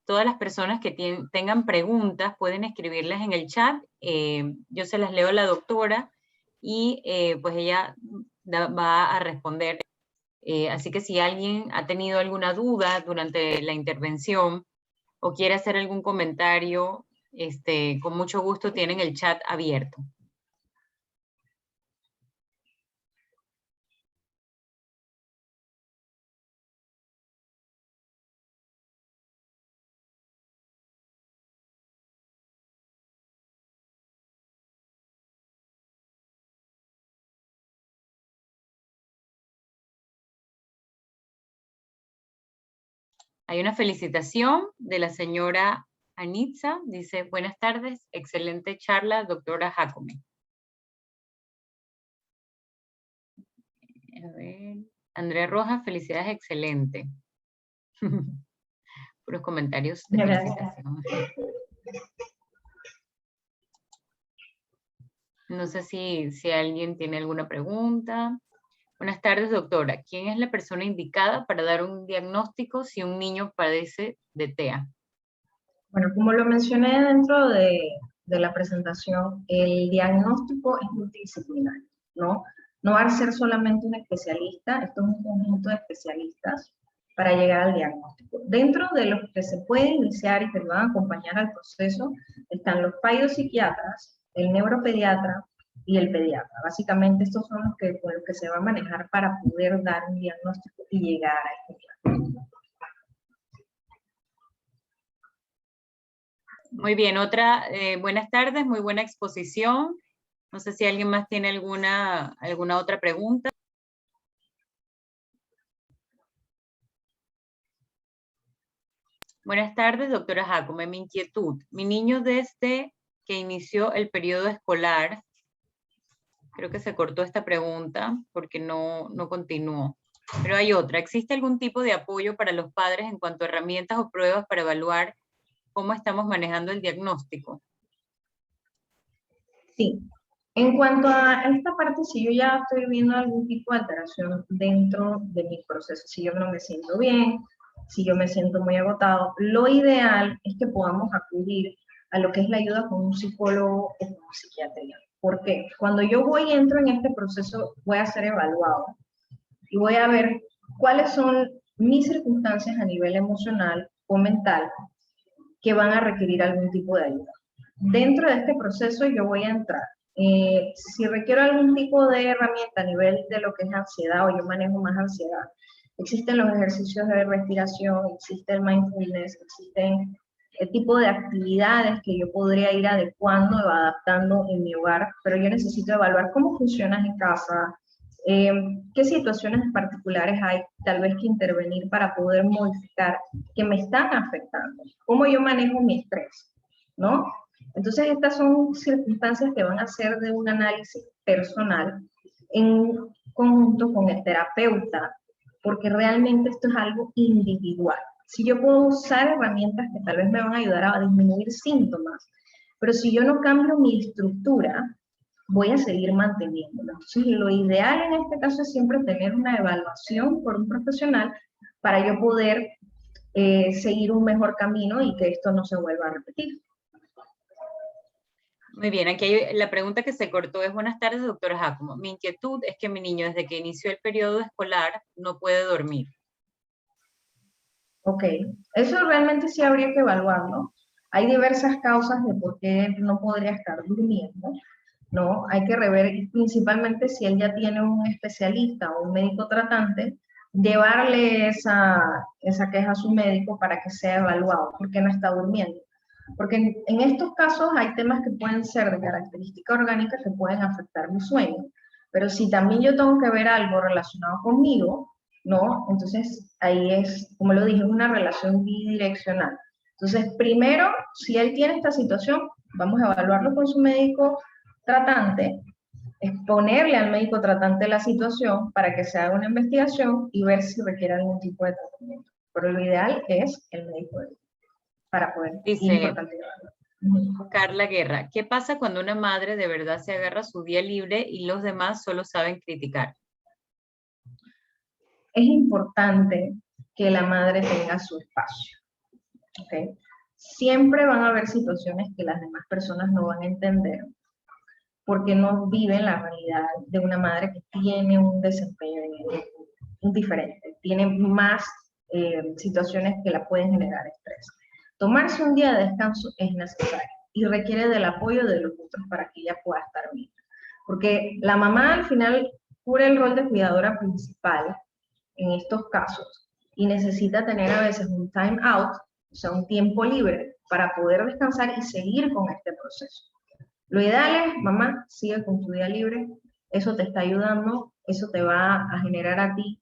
Todas las personas que tengan preguntas pueden escribirlas en el chat. Yo se las leo a la doctora y pues ella va a responder. Así que si alguien ha tenido alguna duda durante la intervención o quiere hacer algún comentario, con mucho gusto tienen el chat abierto. Hay una felicitación de la señora Anitza, dice, buenas tardes, excelente charla, doctora Jacome. A ver, Andrea Rojas, felicidades, excelente. Puros comentarios de felicitación. No sé si alguien tiene alguna pregunta. Buenas tardes, doctora. ¿Quién es la persona indicada para dar un diagnóstico si un niño padece de TEA? Bueno, como lo mencioné dentro de la presentación, el diagnóstico es multidisciplinario, ¿no? No va a ser solamente un especialista, esto es un conjunto de especialistas para llegar al diagnóstico. Dentro de los que se puede iniciar y que van a acompañar al proceso están los psiquiatras, el neuropediatra y el pediatra. Básicamente estos son con los que se va a manejar para poder dar un diagnóstico y llegar a este diagnóstico. Muy bien, buenas tardes, muy buena exposición. No sé si alguien más tiene alguna otra pregunta. Buenas tardes, doctora Jacome. Mi inquietud. Mi niño desde que inició el periodo escolar, creo que se cortó esta pregunta porque no continuó. Pero hay otra. ¿Existe algún tipo de apoyo para los padres en cuanto a herramientas o pruebas para evaluar cómo estamos manejando el diagnóstico? Sí. En cuanto a esta parte, si yo ya estoy viendo algún tipo de alteración dentro de mi proceso, si yo no me siento bien, si yo me siento muy agotado, lo ideal es que podamos acudir a lo que es la ayuda con un psicólogo o con un psiquiatra. ¿Por qué? Cuando yo voy y entro en este proceso, voy a ser evaluado y voy a ver cuáles son mis circunstancias a nivel emocional o mental que van a requerir algún tipo de ayuda. Dentro de este proceso yo voy a entrar. Si requiero algún tipo de herramienta a nivel de lo que es ansiedad o yo manejo más ansiedad, existen los ejercicios de respiración, existe el mindfulness, existen el tipo de actividades que yo podría ir adecuando o adaptando en mi hogar, pero yo necesito evaluar cómo funcionas en casa, qué situaciones particulares hay tal vez que intervenir para poder modificar que me están afectando, cómo yo manejo mi estrés, ¿no? Entonces estas son circunstancias que van a ser de un análisis personal en conjunto con el terapeuta, porque realmente esto es algo individual. Si yo puedo usar herramientas que tal vez me van a ayudar a disminuir síntomas, pero si yo no cambio mi estructura, voy a seguir manteniéndolo. Entonces, lo ideal en este caso es siempre tener una evaluación por un profesional para yo poder seguir un mejor camino y que esto no se vuelva a repetir. Muy bien, aquí hay, la pregunta que se cortó es: buenas tardes, doctora Giacomo. Mi inquietud es que mi niño, desde que inició el periodo escolar, no puede dormir. Ok, eso realmente sí habría que evaluarlo. Hay diversas causas de por qué no podría estar durmiendo, ¿no? Hay que rever principalmente si él ya tiene un especialista o un médico tratante, llevarle esa queja a su médico para que sea evaluado, porque no está durmiendo. Porque en estos casos hay temas que pueden ser de característica orgánica que pueden afectar mi sueño. Pero si también yo tengo que ver algo relacionado conmigo, ¿no? Entonces ahí es, como lo dije, una relación bidireccional. Entonces, primero, si él tiene esta situación, vamos a evaluarlo con su médico tratante, exponerle al médico tratante la situación para que se haga una investigación y ver si requiere algún tipo de tratamiento. Pero lo ideal es el médico para poder. Dice Carla Guerra: ¿qué pasa cuando una madre de verdad se agarra su día libre y los demás solo saben criticar? Es importante que la madre tenga su espacio. ¿Okay? Siempre van a haber situaciones que las demás personas no van a entender porque no viven la realidad de una madre que tiene un desempeño diferente, tiene más situaciones que la pueden generar estrés. Tomarse un día de descanso es necesario y requiere del apoyo de los otros para que ella pueda estar bien. Porque la mamá al final cubre el rol de cuidadora principal en estos casos y necesita tener a veces un time out, o sea, un tiempo libre para poder descansar y seguir con este proceso. Lo ideal es, mamá, sigue con tu día libre, eso te está ayudando, eso te va a generar a ti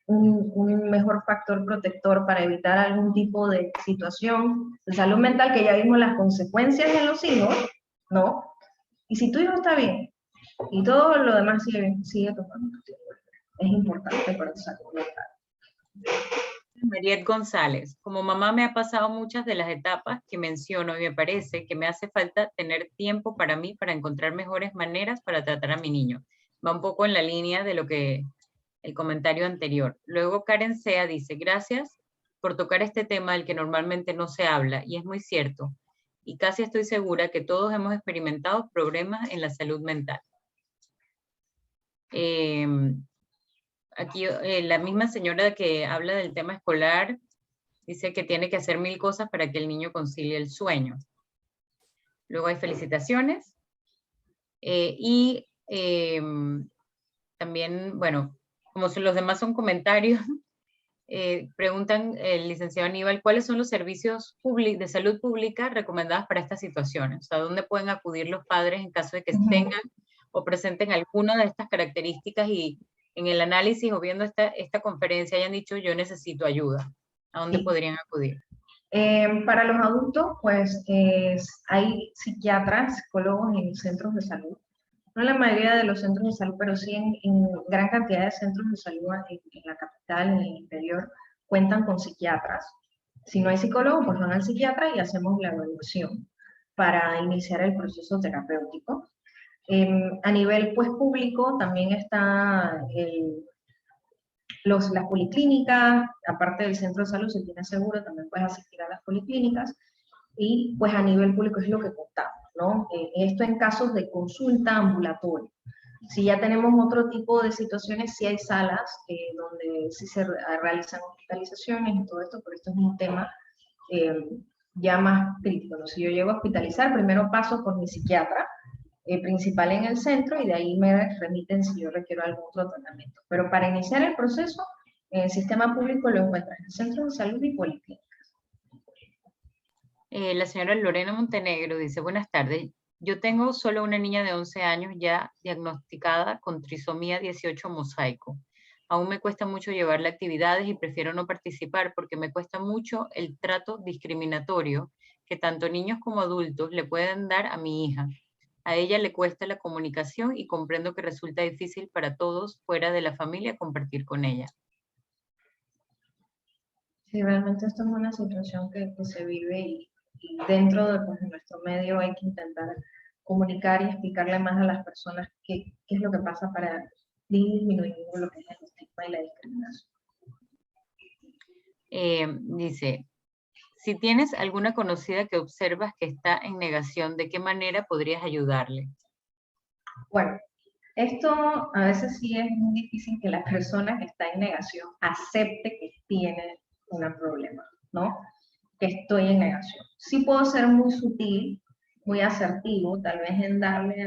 un mejor factor protector para evitar algún tipo de situación de salud mental, que ya vimos las consecuencias en los hijos, ¿no? Y si tu hijo está bien y todo lo demás sigue tomando tu tiempo, es importante para tu salud mental. Mariette González: como mamá me ha pasado muchas de las etapas que menciono y me parece que me hace falta tener tiempo para mí para encontrar mejores maneras para tratar a mi niño. Va un poco en la línea de lo que el comentario anterior. Luego Karen Sea dice: gracias por tocar este tema del que normalmente no se habla, y es muy cierto, y casi estoy segura que todos hemos experimentado problemas en la salud mental. Aquí la misma señora que habla del tema escolar dice que tiene que hacer 1000 cosas para que el niño concilie el sueño. Luego hay felicitaciones. También, bueno, como si los demás son comentarios, preguntan el licenciado Aníbal: ¿cuáles son los servicios de salud pública recomendados para estas situaciones? O sea, ¿dónde pueden acudir los padres en caso de que tengan o presenten alguna de estas características y en el análisis o viendo esta conferencia hayan dicho yo necesito ayuda? ¿A dónde podrían acudir? Para los adultos, pues hay psiquiatras, psicólogos en centros de salud. No en la mayoría de los centros de salud, pero sí en gran cantidad de centros de salud en la capital, en el interior, cuentan con psiquiatras. Si no hay psicólogo, pues van al psiquiatra y hacemos la evaluación para iniciar el proceso terapéutico. A nivel pues, público también está las policlínicas, aparte del centro de salud, si tienes seguro, también puedes asistir a las policlínicas, y pues a nivel público es lo que contamos, ¿no? Esto en casos de consulta ambulatoria. Si ya tenemos otro tipo de situaciones, sí hay salas donde sí se realizan hospitalizaciones y todo esto, pero esto es un tema ya más crítico, ¿no? Si yo llego a hospitalizar, primero paso por mi psiquiatra, principal en el centro, y de ahí me remiten si yo requiero algún otro tratamiento. Pero para iniciar el proceso, en el sistema público lo encuentran en centros de salud y policlínicas. La señora Lorena Montenegro dice, buenas tardes. Yo tengo solo una niña de 11 años ya diagnosticada con trisomía 18 mosaico. Aún me cuesta mucho llevarle actividades y prefiero no participar porque me cuesta mucho el trato discriminatorio que tanto niños como adultos le pueden dar a mi hija. A ella le cuesta la comunicación y comprendo que resulta difícil para todos fuera de la familia compartir con ella. Sí, realmente esto es una situación que se vive y dentro de, pues, de nuestro medio hay que intentar comunicar y explicarle más a las personas qué es lo que pasa para disminuir lo que es el estigma y la discriminación. Dice, si tienes alguna conocida que observas que está en negación, ¿de qué manera podrías ayudarle? Bueno, esto a veces sí es muy difícil que la persona que está en negación acepte que tiene un problema, ¿no? Que estoy en negación. Sí puedo ser muy sutil, muy asertivo, tal vez en darle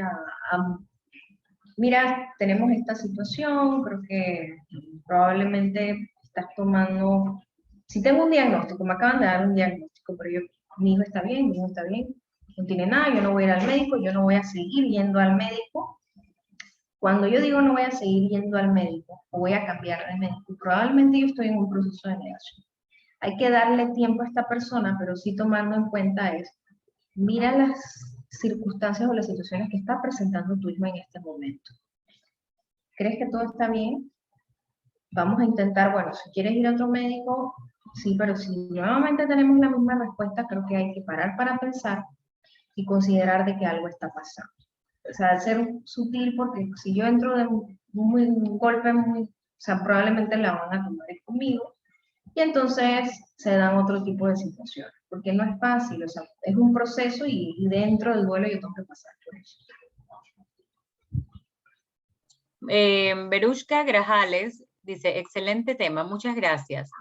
mira, tenemos esta situación, creo que probablemente estás tomando, si tengo un diagnóstico, me acaban de dar un diagnóstico, pero mi hijo está bien, no tiene nada, yo no voy a ir al médico, yo no voy a seguir yendo al médico. Cuando yo digo no voy a seguir yendo al médico o voy a cambiar de médico, probablemente yo estoy en un proceso de negación. Hay que darle tiempo a esta persona, pero sí tomando en cuenta esto. Mira las circunstancias o las situaciones que está presentando tu hijo en este momento. ¿Crees que todo está bien? Vamos a intentar, bueno, si quieres ir a otro médico, sí, pero si nuevamente tenemos la misma respuesta, creo que hay que parar para pensar y considerar de que algo está pasando. O sea, ser sutil, porque si yo entro de un golpe muy, o sea, probablemente la van a tomar conmigo, y entonces se dan otro tipo de situaciones, porque no es fácil, o sea, es un proceso y dentro del duelo yo tengo que pasar por eso. Verushka Grajales dice, excelente tema, muchas gracias.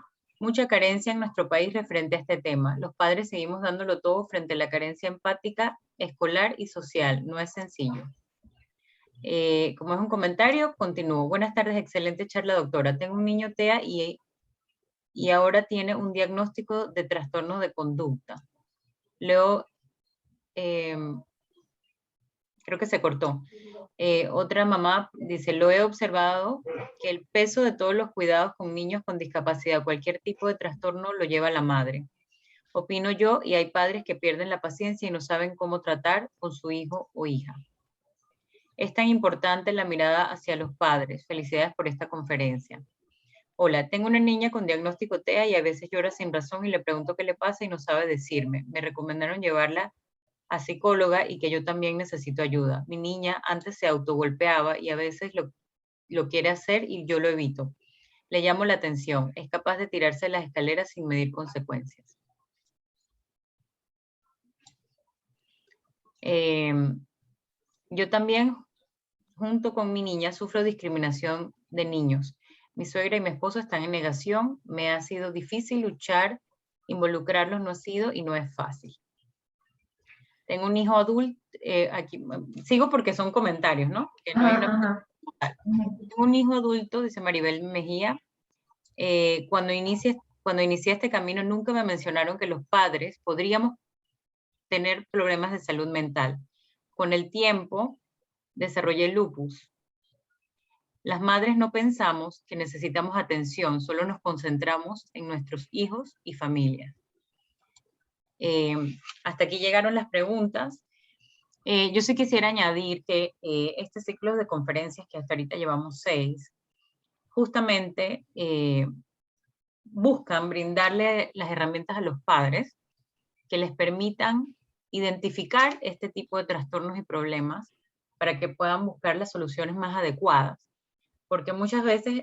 Mucha carencia en nuestro país referente a este tema. Los padres seguimos dándolo todo frente a la carencia empática, escolar y social. No es sencillo. Como es un comentario, continúo. Buenas tardes, excelente charla, doctora. Tengo un niño TEA y ahora tiene un diagnóstico de trastorno de conducta. Leo, creo que se cortó. Otra mamá dice, lo he observado que el peso de todos los cuidados con niños con discapacidad, cualquier tipo de trastorno, lo lleva la madre. Opino yo, y hay padres que pierden la paciencia y no saben cómo tratar con su hijo o hija. Es tan importante la mirada hacia los padres. Felicidades por esta conferencia. Hola, tengo una niña con diagnóstico TEA y a veces llora sin razón y le pregunto qué le pasa y no sabe decirme. Me recomendaron llevarla a psicóloga y que yo también necesito ayuda. Mi niña antes se autogolpeaba y a veces lo quiere hacer y yo lo evito. Le llamo la atención. Es capaz de tirarse de las escaleras sin medir consecuencias. Yo también, junto con mi niña, sufro discriminación de niños. Mi suegra y mi esposo están en negación. Me ha sido difícil luchar, involucrarlos no ha sido y no es fácil. Tengo un hijo adulto, aquí sigo porque son comentarios, ¿no? Que no hay una... Tengo un hijo adulto, dice Maribel Mejía. Cuando inicié este camino nunca me mencionaron que los padres podríamos tener problemas de salud mental. Con el tiempo desarrollé lupus. Las madres no pensamos que necesitamos atención, solo nos concentramos en nuestros hijos y familia. Hasta aquí llegaron las preguntas. Yo sí quisiera añadir que este ciclo de conferencias, que hasta ahorita llevamos 6, justamente buscan brindarle las herramientas a los padres que les permitan identificar este tipo de trastornos y problemas para que puedan buscar las soluciones más adecuadas. Porque muchas veces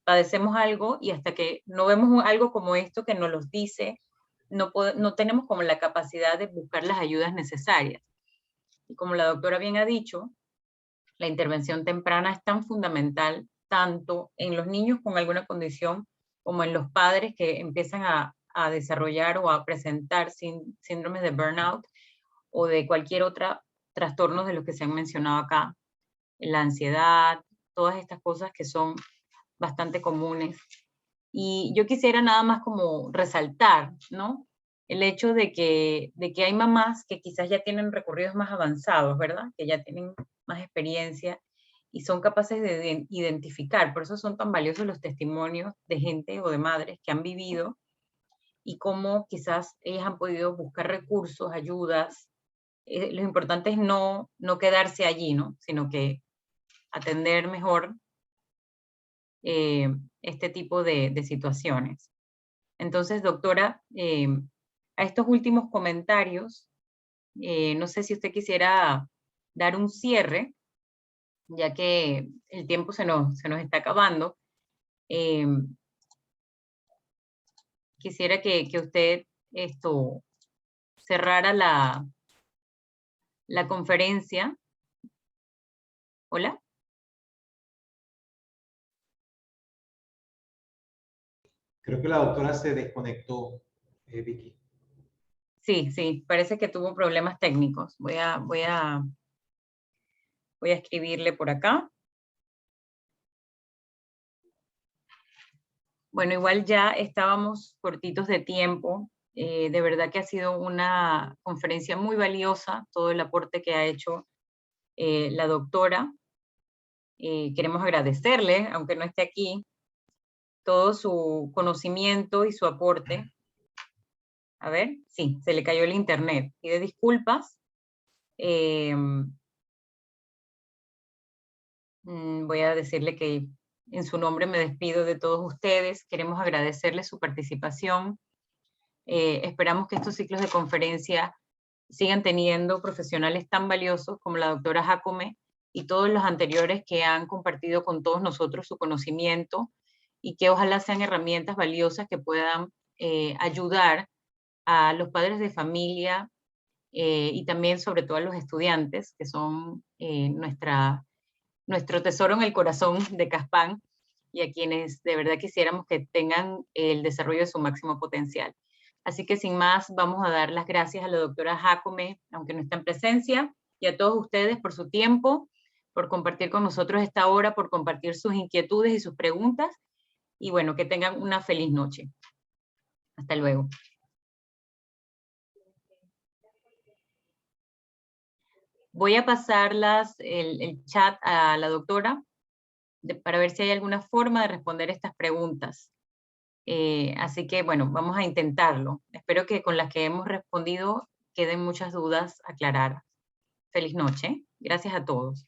padecemos algo y hasta que no vemos algo como esto que nos los dice, no tenemos como la capacidad de buscar las ayudas necesarias. Y como la doctora bien ha dicho, la intervención temprana es tan fundamental, tanto en los niños con alguna condición como en los padres que empiezan a desarrollar o a presentar síndromes de burnout o de cualquier otro trastorno de los que se han mencionado acá. La ansiedad, todas estas cosas que son bastante comunes. Y yo quisiera nada más como resaltar, ¿no? el hecho de que hay mamás que quizás ya tienen recorridos más avanzados, ¿verdad? Que ya tienen más experiencia y son capaces de identificar. Por eso son tan valiosos los testimonios de gente o de madres que han vivido y cómo quizás ellas han podido buscar recursos, ayudas. Lo importante es no quedarse allí, ¿no? Sino que atender mejor este tipo de situaciones. Entonces, doctora, a estos últimos comentarios, no sé si usted quisiera dar un cierre, ya que el tiempo se nos está acabando. Quisiera que usted cerrara la conferencia. ¿Hola? Creo que la doctora se desconectó, Vicky. Sí, parece que tuvo problemas técnicos. Voy a escribirle por acá. Bueno, igual ya estábamos cortitos de tiempo. De verdad que ha sido una conferencia muy valiosa, todo el aporte que ha hecho la doctora. Queremos agradecerle, aunque no esté aquí, todo su conocimiento y su aporte. A ver, sí, se le cayó el internet. Pide disculpas. Voy a decirle que en su nombre me despido de todos ustedes. Queremos agradecerle su participación. Esperamos que estos ciclos de conferencia sigan teniendo profesionales tan valiosos como la doctora Jacome y todos los anteriores que han compartido con todos nosotros su conocimiento y que ojalá sean herramientas valiosas que puedan ayudar a los padres de familia y también sobre todo a los estudiantes, que son nuestro tesoro en el corazón de Caspan, y a quienes de verdad quisiéramos que tengan el desarrollo de su máximo potencial. Así que sin más, vamos a dar las gracias a la doctora Jacome, aunque no está en presencia, y a todos ustedes por su tiempo, por compartir con nosotros esta hora, por compartir sus inquietudes y sus preguntas, y bueno, que tengan una feliz noche. Hasta luego. Voy a pasar el chat a la doctora para ver si hay alguna forma de responder estas preguntas. Así que, bueno, vamos a intentarlo. Espero que con las que hemos respondido queden muchas dudas aclaradas. Feliz noche. Gracias a todos.